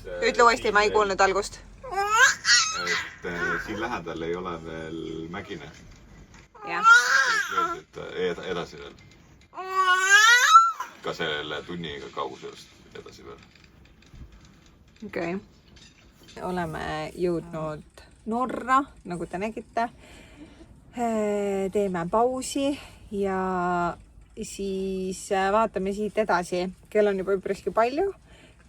Ütle uuesti, ma ei kuulnud algust. Et siin lähedal ei ole veel mägine. Jah. Edasi veel. Ka selle tunniga kaugusest edasi veel. Okei. Oleme jõudnud Norra, nagu te nägite. Teeme pausi ja siis vaatame siit edasi. Kell on juba üpriski palju.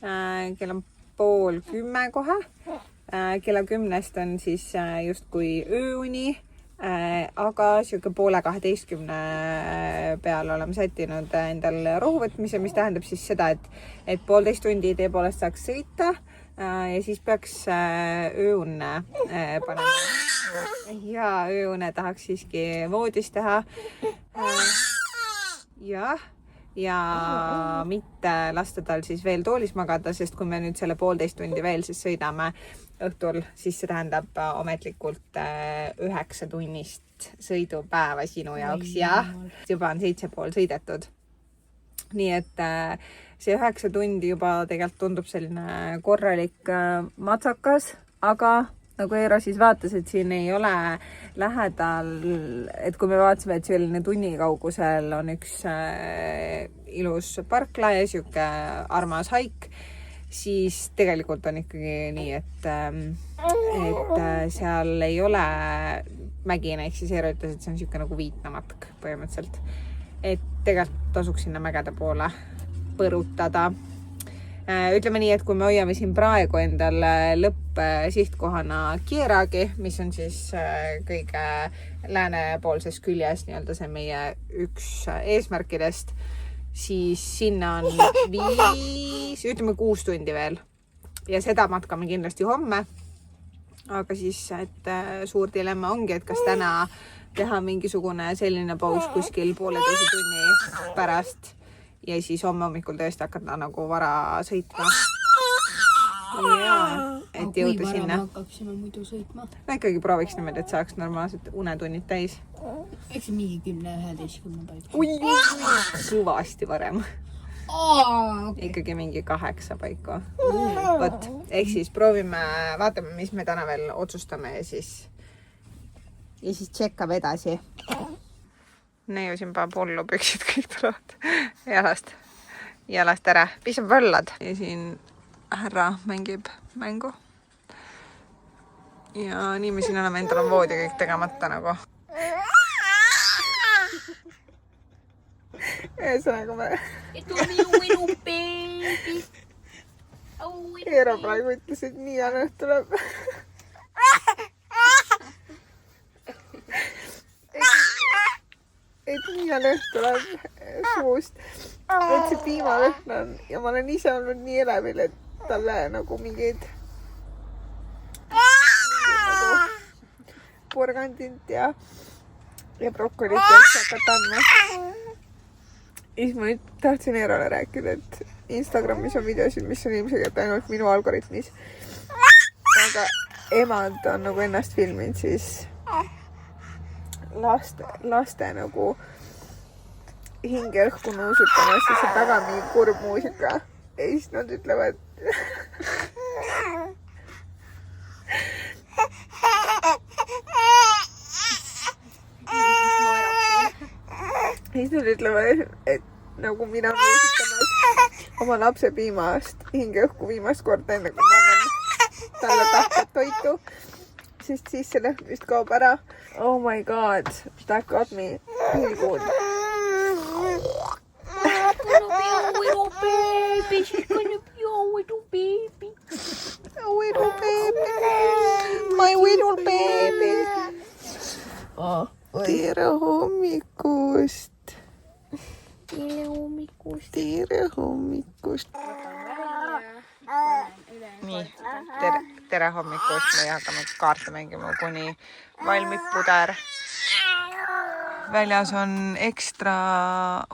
Kell on 9:30 kohe. Kella 10 on siis justkui ööuni, aga siuke 11:30 peale oleme sättinud endal rohuvõtmise, mis tähendab siis seda, et 1,5 tundi tõepoolest saaks sõita ja siis peaks ööunne panema. Ja ööunne tahaks siiski voodis teha. Ja mitte lasta tal siis veel toolis magada, sest kui me nüüd selle 1,5 tundi veel siis sõidame õhtul, siis see tähendab ametlikult 9 tunnist sõidupäeva sinu jaoks ja juba on 7,5 sõidetud. Nii et see 9 tundi juba tegelikult tundub selline korralik matsakas, aga nagu Eero siis vaatas, et siin ei ole lähedal, et kui me vaatasime, et selline tunni kaugusel on üks ilus parkla ja siuke armas haik, siis tegelikult on ikkagi nii, et seal ei ole mägine, ehk siis Eero ütles, et see on siuke nagu viitnamatk põhimõtteliselt. Et tegelikult tasuks sinna mägede poole põrutada. Ütleme nii, et kui me hoiame siin praegu endal lõppsihtkohana Kieragi, mis on siis kõige läänepoolses küljes, nii-öelda see meie üks eesmärkidest, siis sinna on 6 tundi veel. Ja seda matkame kindlasti homme. Aga siis, et suur dilemma ongi, et kas täna teha mingisugune selline paus kuskil 1,5 tunni pärast ja siis homme hommikul tõesti hakata nagu vara sõitma. Ja, et jõuda sinna. Kui vara me hakkaksime muidu sõitma? No ikkagi prooviks niimoodi, et saaks normaalselt unetunnid täis. Eks mingi 10-11 paiku. Kõvasti varem. Okay. Ikkagi mingi 8 paiku. Võt, ehk siis proovime, vaatame, mis me täna veel otsustame ja siis tšekkab edasi. Neiu siin paneb hullu, püksid kõik tulevad jalast ära. Pisab võllad. Ja siin härra mängib mängu. Ja nii me siin oleme, endal on voodi kõik tegemata nagu. Ühesõnaga me... Eero praegu ütles, et nii on tuleb. Et nii on tuleb suust. Et see piimalõhn on ja ma olen ise olnud nii elevil, et talle nagu mingid nagu porgandint ja brokolit võiks hakata andma. Siis ma nüüd tahtsin Eerole rääkida, et Instagramis on videosid, mis on ilmselt ainult minu algoritmis. Aga emad on nagu ennast filminud siis laste nagu hinge õhku nuusutamas ja see taga mingi kurb muusika. Ja siis nad ütlevad ja siis nad ütlevad, et nagu mina nuusutamas oma lapse piimast hinge õhku viimast korda enne, kui ma annan talle tahket toitu, sest siis see lõhn vist kaob ära. Oh my god, that got me really good. Little baby, she's gonna be a little baby. A little baby, my little baby. Tere hommikust. Tere hommikust. Nii, tere hommikust. Me hakkame kaarte mängima, kuni valmib puder. Väljas on ekstra...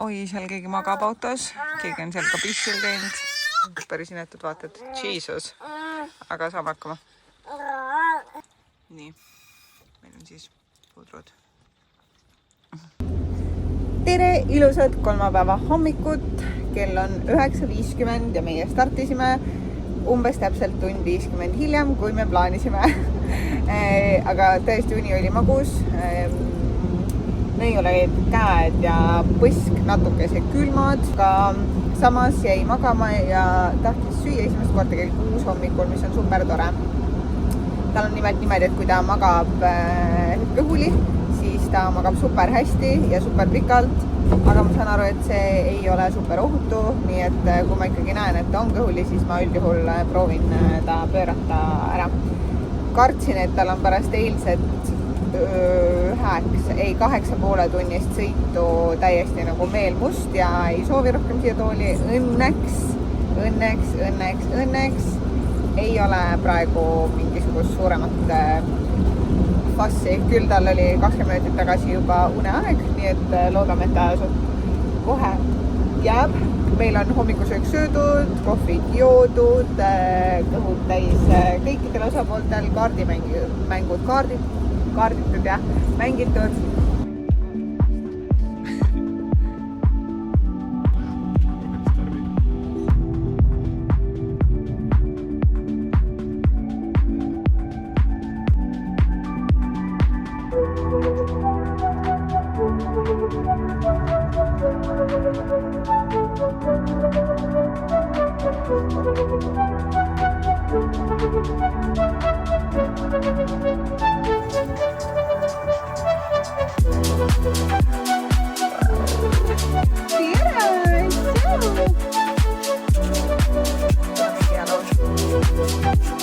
Oi, seal keegi magab autos. Keegi on seal ka pissil käinud. Päris inetud vaatad. Jesus. Aga saame hakkama. Nii. Meil on siis pudrud. Tere, ilusad kolmapäeva hommikut. Kell on 9:50 ja meie startisime umbes täpselt tund 50 hiljem, kui me plaanisime. Aga tõesti uni oli magus. Neil olid käed ja põsk natukese külmad, aga samas jäi magama ja tahtis süüa esimest korda kell 6 hommikul, mis on super tore. Tal on nimelt niimoodi, et kui ta magab kõhuli, siis ta magab super hästi ja super pikalt, aga ma saan aru, et see ei ole super ohutu, nii et kui ma ikkagi näen, et ta on kõhuli, siis ma üldjuhul proovin ta pöörata ära. Kartsin, et tal on pärast eilset 8,5 tunnist sõitu täiesti nagu meel must ja ei soovi rohkem siia tooli. Õnneks ei ole praegu mingisugust suuremat fassi. Küll tal oli 20 minutit tagasi juba uneaeg, nii et loodame, et ta kohe jääb. Meil on hommikusöök söödud, kohvid joodud, kõhud täis kõikidel osapooltel, kaardimängud kaarditud ja mängitud.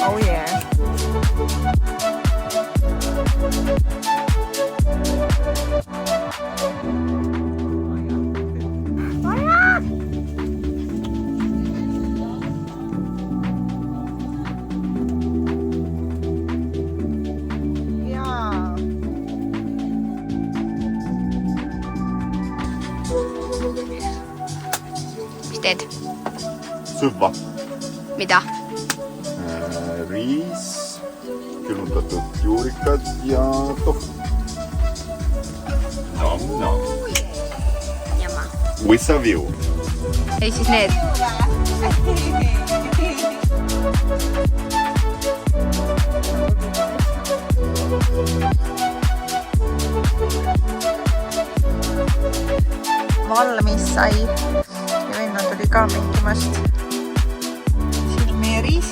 Oh yeah. Mis teed? Sõhva. Mida? Riis, külmutatud juurikad ja tofu. No. Jama. With a view. Ei siis need. Valmis sai ja venna tuli ka mängimast. Siin on meie riis,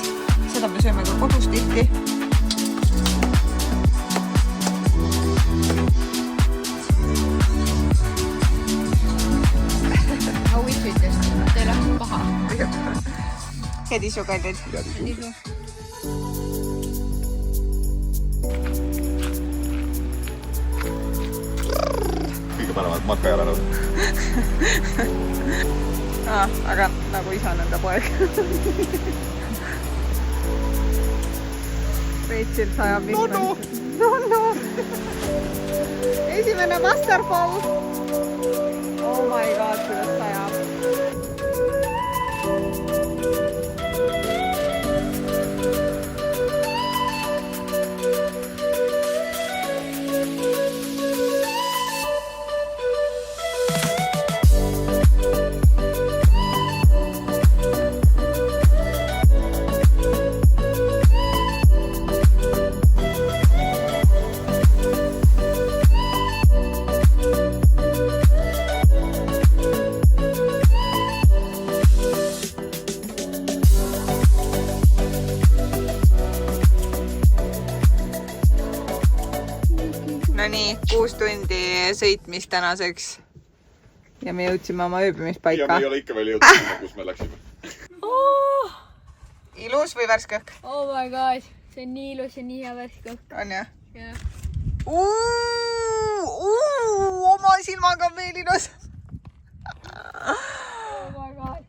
seda me sööme ka kodus tihti. How is it? Teil on paha. Hedisu kallid. Kõige paremad matkajalanud. Aga nagu isa nõnda poeg. Rachel sajab mitmed. No. Esimene masterfall. Oh my god, kuidas sajab. No nii, 6 tundi sõitmist tänaseks. Ja me jõudsime oma ööbimispaika. Ja me ei ole ikka veel jõudnud sinna, kus me läksime. Oh! Ilus või värske õhk? Oh my god, see on nii ilus ja nii hea värske õhk. On jah? Yeah. Oma silmaga on veel ilus. Oh my god.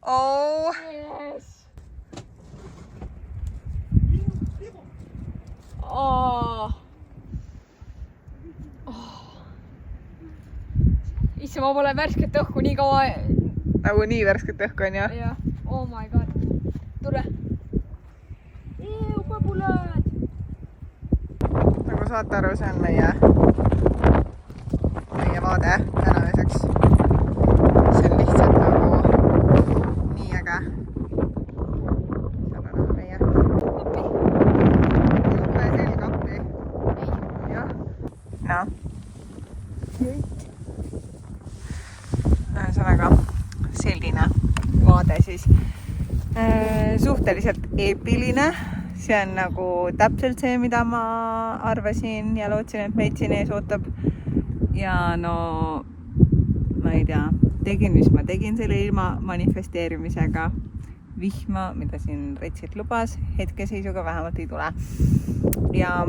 Oh. Yes. Oh. Issa, ma pole värsket õhku nii kaua. Nagu nii värsket õhku on jah? Jah. Oh my god. Tule. Põbulad. Nagu saate aru, see on meie vaade tänaveseks. See on lihtsalt nagu nii äge. Seal on suhteliselt eepiline. See on nagu täpselt see, mida ma arvasin ja lootsin, et meid siin ees ootab. Ja no, ma ei tea, tegin, mis ma tegin selle ilma manifesteerimisega. Vihma, mida siin Retsit lubas, hetkeseisuga vähemalt ei tule. Ja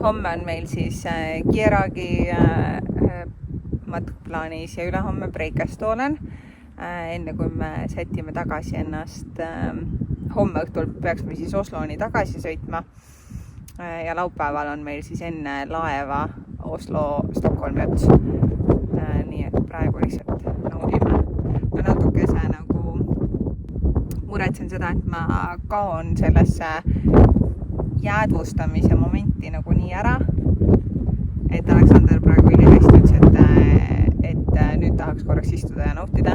homme on meil siis Kieragi matk plaanis ja ülehomme Breikast olen. Enne kui me sätime tagasi ennast, homme õhtul peaksime siis Osloni tagasi sõitma ja laupäeval on meil siis enne laeva Oslo-Stockholmi ots. Nii et praegu lihtsalt naudime. Ma natukese nagu muretsen seda, et ma kaon sellesse jäädvustamise momenti nagu nii ära, et Aleksander praegu ülihästi ütles, et nüüd tahaks korraks istuda ja nautida.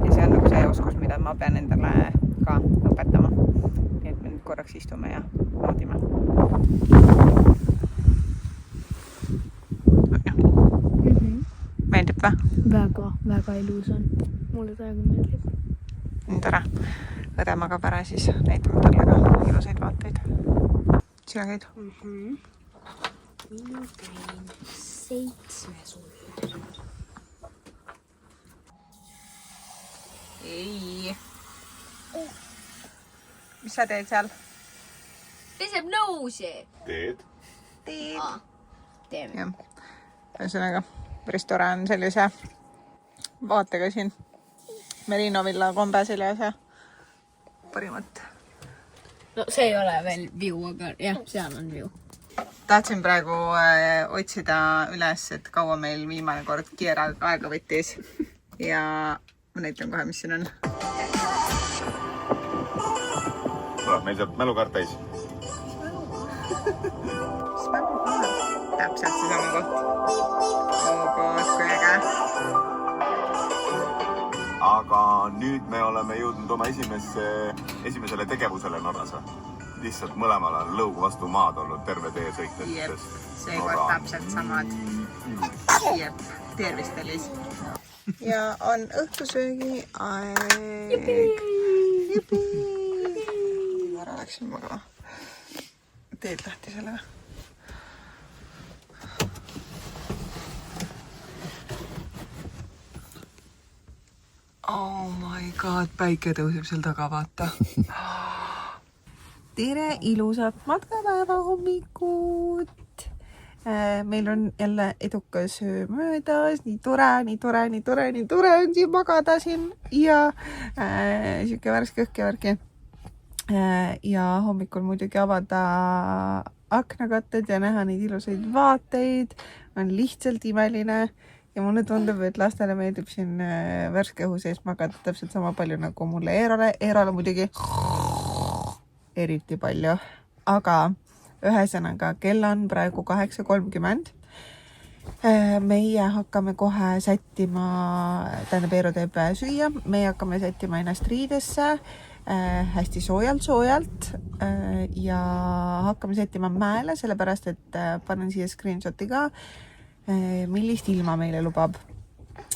Ja see on nagu see oskus, mida ma pean endale ka õpetama. Nii et me nüüd korraks istume ja naudime. Meeldib või? Väga ilus on. Mulle praegu meeldib. Nüüd ära. Õde magab ära, siis näitame talle ka ilusaid vaateid. Sina käid? Mina käin 7 sulle. Ei. Mis sa teed seal? Peseb nõusi. Teed? Teeme. Jah. Ühesõnaga, päris tore on sellise vaatega siin Merino villa kombe seljas ja parimat. No see ei ole veel view, aga jah, seal on view. Tahtsin praegu otsida üles, et kaua meil viimane kord Kierag aega võttis ja ma näitan kohe, mis siin on. Meil saab mälukaart täis. Täpselt seesama koht. Kui äge. Aga nüüd me oleme jõudnud oma esimesele tegevusele Norras. Lihtsalt mõlemal on lõugu vastu maad olnud terve tee sõites. Jep, seekord täpselt samad. Jep, tervist Elis. Ja on õhtusöögi aeg. Jupi! Ära läksin magama. Teed lahti sellega. Oh my god, päike tõuseb seal taga, vaata. Tere, ilusat matkapäeva hommikut! Meil on jälle edukas öö möödas, nii tore on siin magada siin ja siuke värske õhkevärki. Ja hommikul muidugi avada aknakatted ja näha neid ilusaid vaateid on lihtsalt imeline. Ja mulle tundub, et lastele meeldib siin värske õhu sees magada täpselt sama palju nagu mulle Eerole muidugi eriti palju. Aga ühesõnaga, kell on praegu 8:30. Meie hakkame kohe sättima, tähendab Eero teeb süüa, meie hakkame sättima ennast riidesse hästi soojalt ja hakkame sättima mäele, sellepärast et panen siia screenshoti ka, millist ilma meile lubab.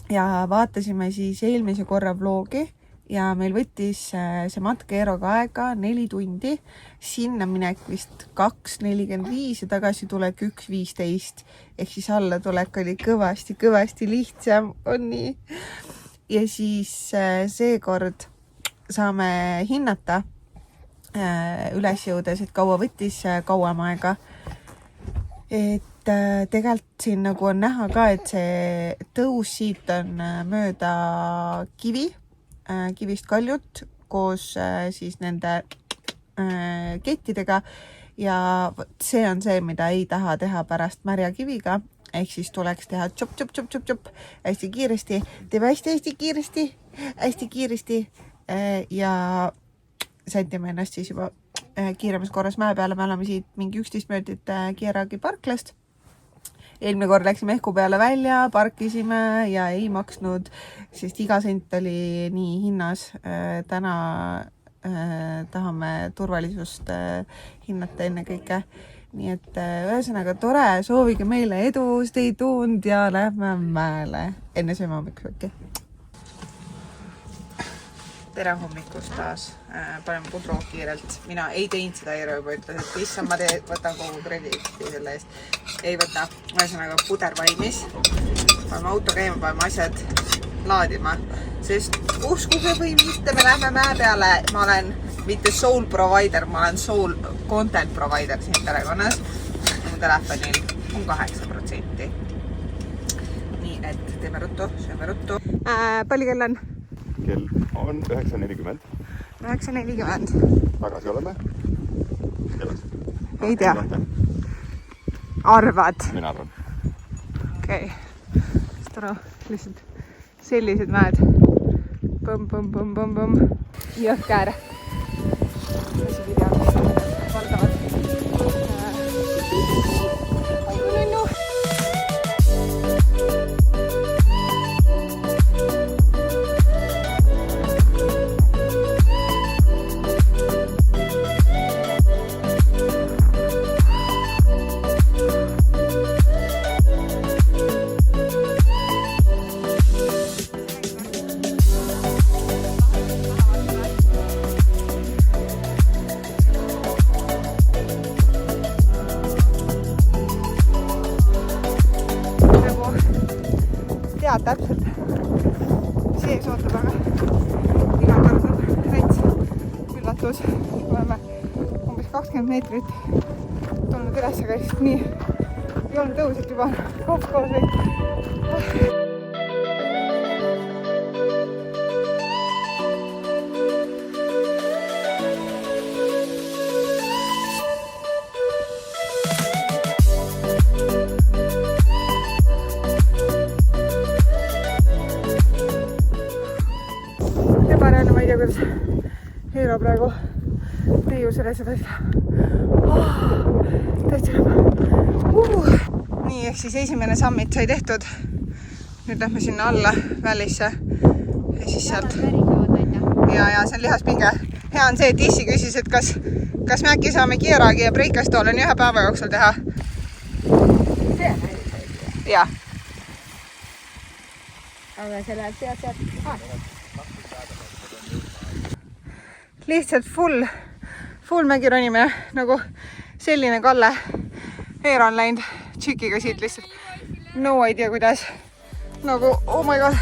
Ja vaatasime siis eelmise korra vlogi ja meil võttis see matk Eeroga aega 4 tundi, sinna minek vist 2:45 ja tagasi tulek 1:15 ehk siis alla tulek oli kõvasti lihtsam, on nii. Ja siis seekord saame hinnata üles jõudes, et kaua võttis kauem aega. Et tegelikult siin nagu on näha ka, et see tõus siit on mööda kivist kaljut koos siis nende kettidega ja see on see, mida ei taha teha pärast märja kiviga, ehk siis tuleks teha tšop hästi kiiresti, teeme hästi kiiresti ja sätime ennast siis juba kiiremas korras mäe peale. Me oleme siit mingi 11 minutit Kieragi parklast. Eelmine kord läksime ehku peale välja, parkisime ja ei maksnud, sest iga sent oli nii hinnas. Täna tahame turvalisust hinnata enne kõike. Nii et ühesõnaga tore, soovige meile edu, stay tuned ja lähme mäele. Enne sööme hommikuski. tere hommikust taas. Paneme pudru kiirelt. Mina ei teinud seda, Eero juba ütles, et issand, ma võtan kogu krediiti selle eest. Ei võta. Ühesõnaga puder valmis. Paneme auto käima, paneme asjad laadima. Sest uskuge või mitte, me lähme mäe peale. Ma olen mitte soul provider, ma olen soul content provider siin perekonnas. Mu telefonil on 8%. Nii et teeme ruttu, sööme ruttu. Palju kell on? Kell on 9.40. 9.40. Tagasi oleme. Kellas? Ei tea. Arvad? Mina arvan. Okei. Sest aru, lihtsalt sellised mäed. Põmm. Jõhker. Mis video valdavad. Aigununnu. Tead täpselt, mis ees ootab, aga iga kord on rets üllatus. Oleme umbes 20 meetrit tulnud üles, aga lihtsalt nii joon tõus, et juba koos või. Ma ei tea, kuidas Eero praegu teiusele seda täitsa Nii, ehk siis esimene summit sai tehtud. Nüüd lähme sinna alla välisse ja siis sealt. Ja see on lihaspinge. Hea on see, et Issi küsis, et kas me äkki saame Kieragi ja Breikastooleni ühe päeva jooksul teha. Jah. Aga see läheb sealt. Lihtsalt full mägi ronimine, nagu selline Kalle. Eero on läinud tšikiga siit lihtsalt. No idea kuidas. Nagu, oh my god.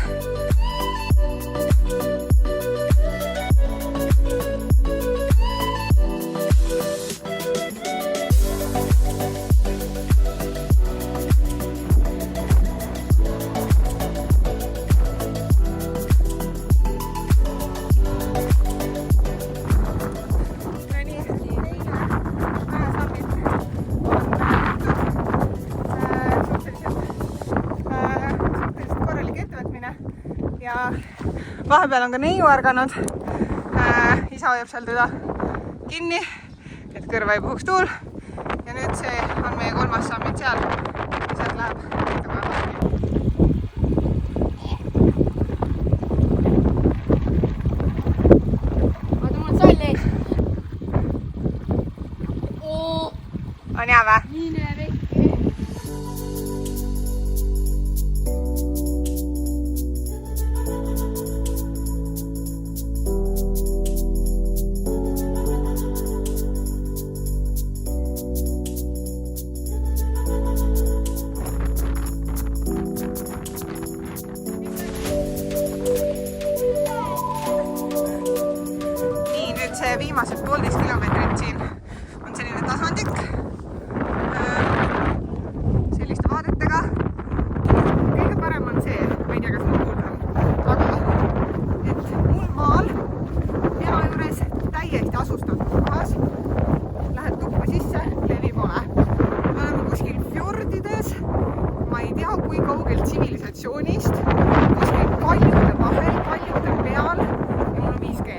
Ja vahepeal on ka neiu ärganud. Isa hoiab seal teda kinni, et kõrva ei puhuks tuul. Ja nüüd see on meie 3. summit seal. Ja sealt läheb Oota, mul on sall ees. On hea vä? Nii näeb äkki. Viimased 1,5 kilomeetrit siin on selline tasandik selliste vaadetega. Kõige parem on see, ma ei tea, kas ma kuuldan, aga et mul maal pea juures täiesti asustatud kohas lähed tuppa sisse, levi pole. Me oleme kuskil fjordides, ma ei tea, kui kaugel tsivilisatsioonist, kuskil kaljude vahel, kaljude peal ja mul on 5G.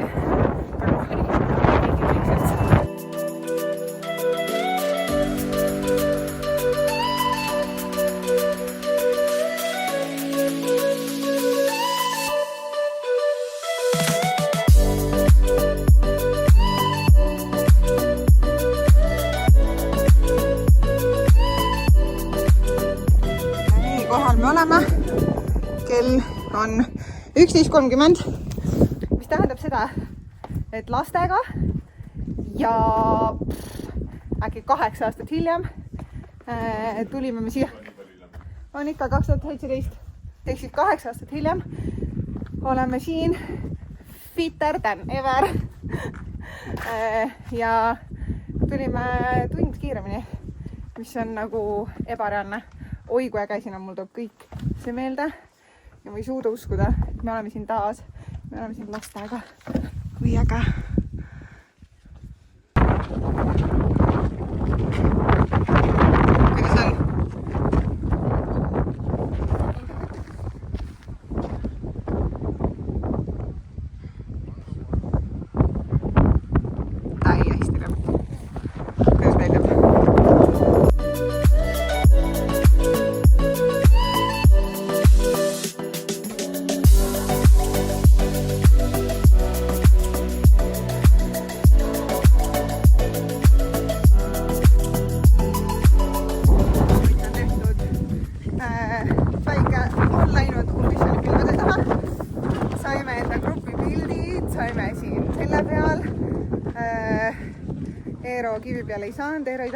Kohal me oleme. Kell on 11.30, mis tähendab seda, et lastega ja äkki 8 aastat hiljem tulime me siia. On ikka 2017. Ehk siis 8 aastat hiljem oleme siin fitter than ever. Ja tulime tund kiiremini, mis on nagu ebareaalne. Oi, kui äge siin on, mul tuleb kõik see meelde. Ja ma ei suuda uskuda, et me oleme siin taas. Me oleme siin lastega. Kui äge. Kuidas on? Täiesti lõpp. Kuidas meil lõpp? Eero kivi peale ei saanud, Eero ei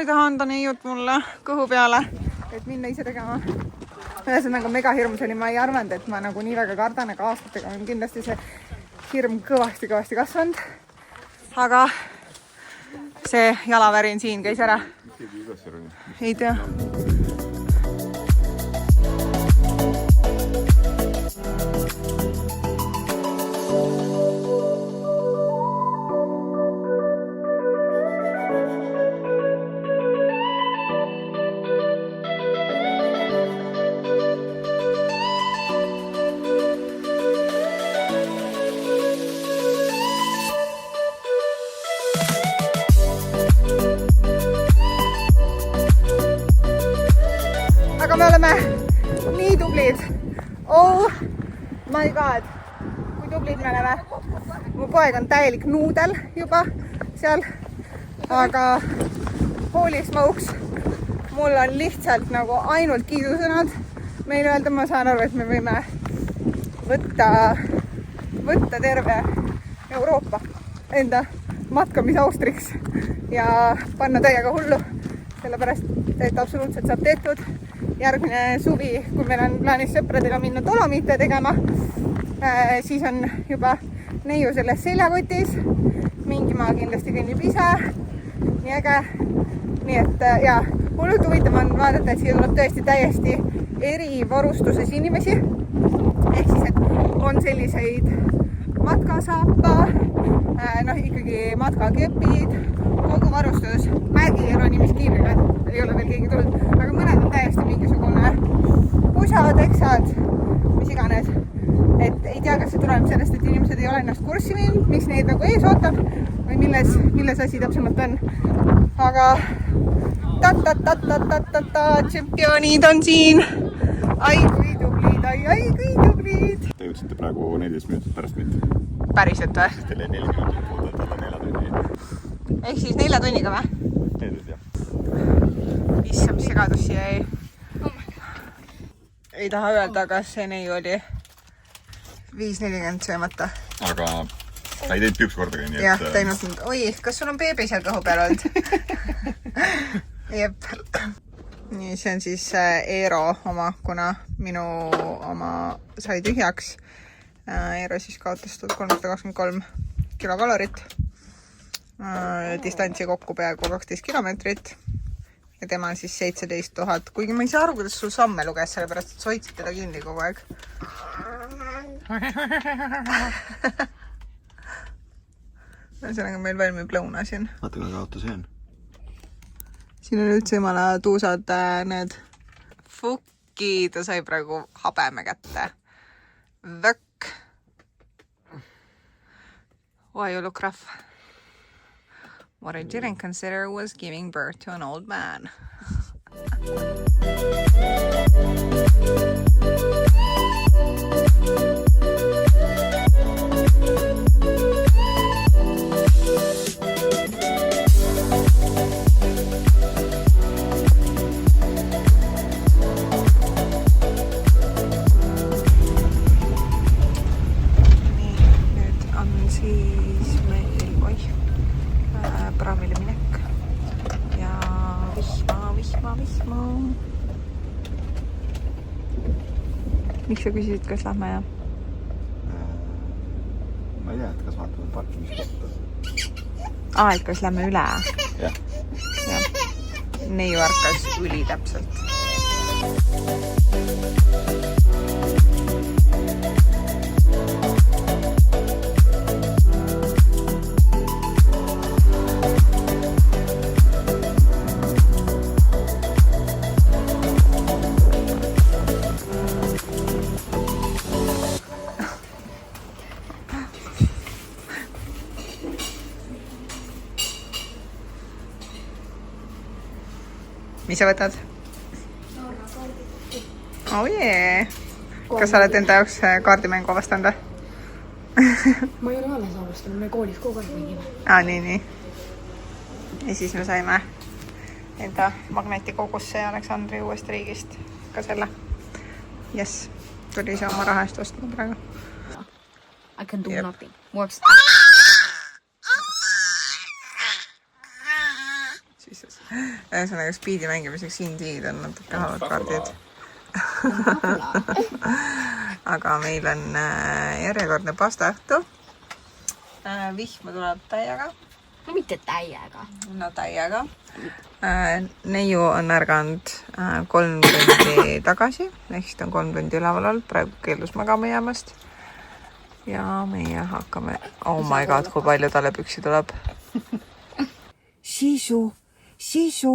taha anda neiut mulle kõhu peale, et minna ise tegema. Ühesõnaga mega hirmus oli, ma ei arvanud, et ma nagu nii väga kardan, aga aastatega on kindlasti see hirm kõvasti kasvanud. Aga see jalavärin siin käis ära. Ei tea. Aga me oleme nii tublid. Oh my god, kui tublid me oleme. Mu poeg on täielik nuudel juba seal, aga holy smokes, mul on lihtsalt nagu ainult kiidusõnad meile öelda. Ma saan aru, et me võime võtta terve Euroopa enda matkamisaustriks ja panna täiega hullu, sellepärast et absoluutselt saab tehtud. Järgmine suvi, kui meil on plaanis sõpradega minna Dolomiite tegema, siis on juba neiu selles seljakotis. Mingi maa kindlasti kõnnib ise. Nii äge. Nii et ja hullult huvitav on vaadata, et siia tuleb tõesti täiesti eri varustuses inimesi. Ehk siis, et on selliseid matkasaapa, ikkagi matkakepid, kogu varustus, mägironiimiskiiviga, et ei ole veel keegi tulnud, aga mõned on täiesti mingisugune pusa, teksad, mis iganes. Et ei tea, kas see tuleb sellest, et inimesed ei ole ennast kurssi viinud, mis neid nagu ees ootab või milles asi täpsemalt on. Aga tšempionid on siin. Ai kui tublid, ai kui tublid. Te jõudsite praegu 14 minutit pärast mind. Päriselt või? Teile 4 minutit puudelt alla 4 tunni. Ehk siis 4 tunniga või? Needest jah. Issa, mis segadus siia ei. Ei taha öelda, kas see neiu oli 5.40 söömata. Aga ta ei teinud piuks kordagi. Jah, teinud nüüd. Oi, kas sul on beebi seal kõhu peal olnud? Jep. Nii, see on siis Eero oma, kuna minu oma sai tühjaks. Eero siis kaotas 323 kilokalorit. Distantsi kokku peaaegu 12 kilomeetrit. Ja tema on siis 17 000. Kuigi ma ei saa aru, kuidas sul samme luges, sellepärast et sa hoidsid teda kinni kogu aeg. Ühesõnaga meil valmib lõuna siin. Vaata, kui auto see on. Siin on üldse jumala tuusad need fukki. Ta sai praegu habeme kätte. Võkk. Why you look rough? What I didn't consider was giving birth to an old man. praamile minek ja vihma. Miks sa küsisid, kas lähme ja? Ma ei tea, et kas vaatame parkimiskohta. Et kas lähme üle? Jah. Neiu arkas üli täpselt. Mis sa võtad? Oh jee! Kas sa oled enda jaoks kaardimängu avastanud? Ma ei ole alles avastanud, me koolis kogu aeg mängime. Nii. Ja siis me saime enda magnetikogusse Aleksandri uuest riigist ka selle. Yes, tuli see oma raha eest ostma praegu. I can do nothing. Works. Ühesõnaga speedi mängimiseks indiid on natuke halvad kaardid. Aga meil on järjekordne pastaõhtu. Vihma tuleb täiega. No mitte täiega. No täiega. Neiu on ärganud 3 tundi tagasi. Ehk siis on 3 tundi üleval olnud. Praegu keeldus magama jäämast. Ja meie hakkame... Oh my god, kui palju talle püksi tuleb. Sisu,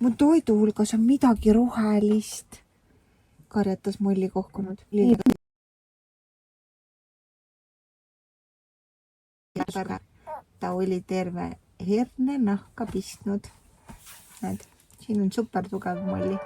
mu toidu hulgas on midagi rohelist. Karjatas molli kohkunud. Ta oli terve herne nahka pistnud. Näed, siin on super tugev molli.